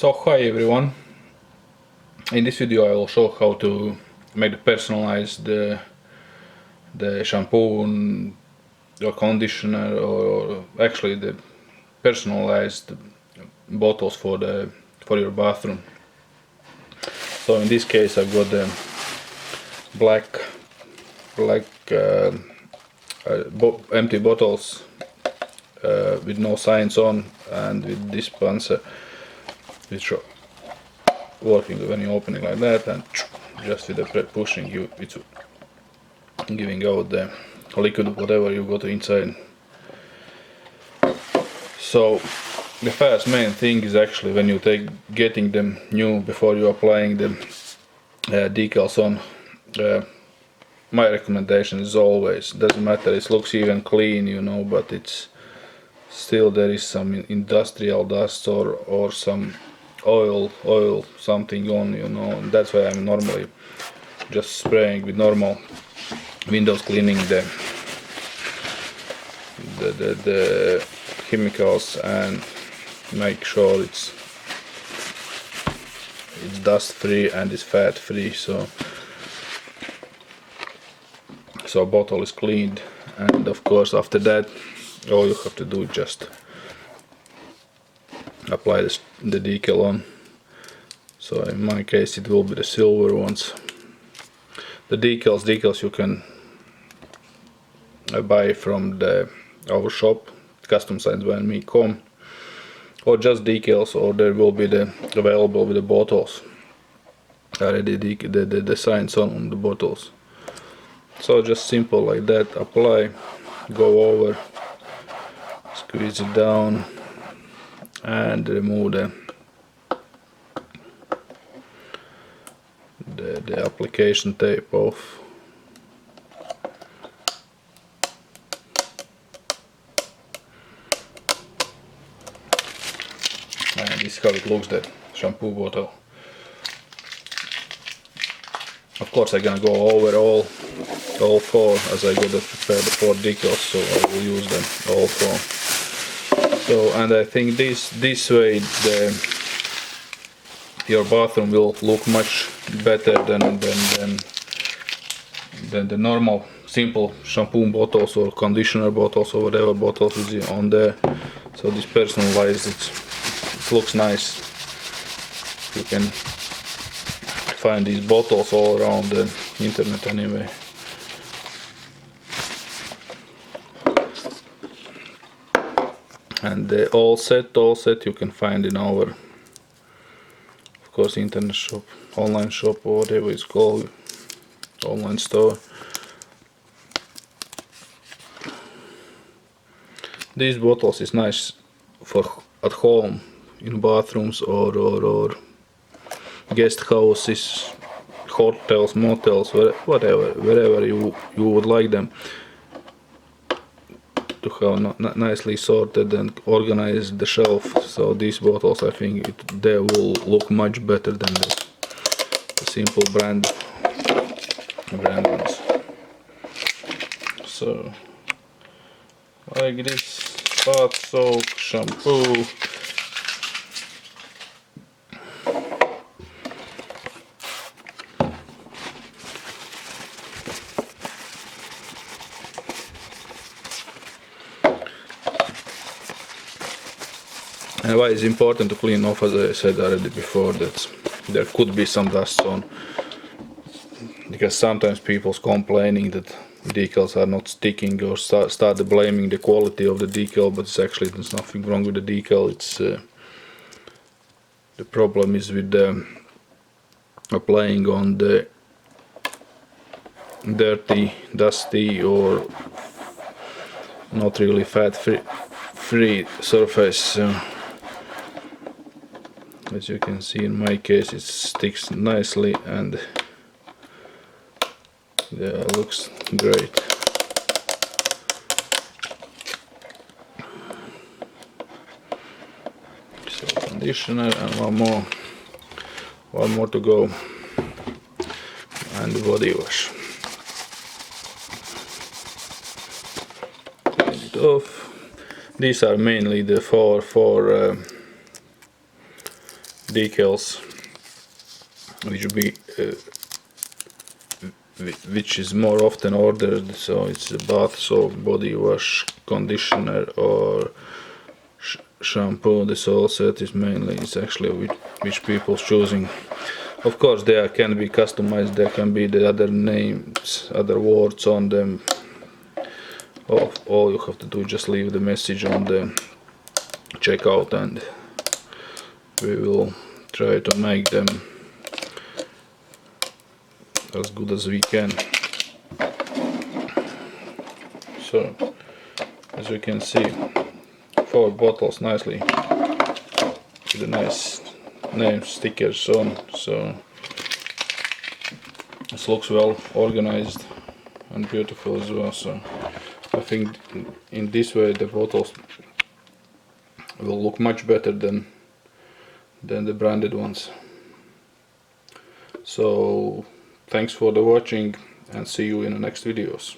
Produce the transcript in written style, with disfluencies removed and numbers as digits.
So hi everyone, in this video I will show how to make the personalized the shampoo or conditioner, or actually the personalized bottles for your bathroom. So in this case I've got the black empty bottles with no signs on, and with dispenser which are working when you open it like that, and just with the pushing it's giving out the liquid whatever you got inside. So the first main thing is actually when you getting them new, before you applying the decals on, my recommendation is always, doesn't matter, it looks even clean, you know, but it's still there is some industrial dust or some oil something on, you know, and that's why I'm normally just spraying with normal windows cleaning the chemicals, and make sure it's dust free and it's fat free, so bottle is cleaned. And of course after that all you have to do is just apply the decal on. So in my case it will be the silver ones. The decals you can buy from our shop, customsignsbyme-com, or just decals, or there will be available with the bottles already, the signs on the bottles. So just simple like that, apply, go over, squeeze it down, and remove the application tape off. And this is how it looks, the shampoo bottle. Of course I'm gonna go over all four, as I got to prepare the 4 decals, so I will use them all 4. So, and I think this way your bathroom will look much better than the normal simple shampoo bottles or conditioner bottles or whatever bottles is on there. So this personalized, it looks nice. You can find these bottles all around the internet anyway. And the all set you can find in our, of course, internet shop, online shop, or whatever it's called, online store. These bottles is nice for at home, in bathrooms, or guest houses, hotels, motels, whatever, wherever you would like them to have nicely sorted and organized the shelf. So these bottles, I think they will look much better than the simple brand ones. So like this, bath soap, shampoo, and why it's important to clean off, as I said already before, that there could be some dust on, because sometimes people's complaining that decals are not sticking, or start blaming the quality of the decal, but it's actually, there's nothing wrong with the decal. It's the problem is with applying on the dirty, dusty, or not really fat free surface. As you can see, in my case it sticks nicely, and yeah, looks great. So conditioner, and one more to go, and body wash. Clean it off. These are mainly the four decals, which is more often ordered. So it's a bath soap, body wash, conditioner, or shampoo. This all set is mainly actually which people's choosing. Of course, there can be customized. There can be the other names, other words on them. All you have to do is just leave the message on the checkout, and we will try to make them as good as we can. So, as you can see, 4 bottles nicely with the nice name stickers on. So this looks well organized and beautiful as well. So I think in this way the bottles will look much better than the branded ones. So thanks for the watching, and see you in the next videos.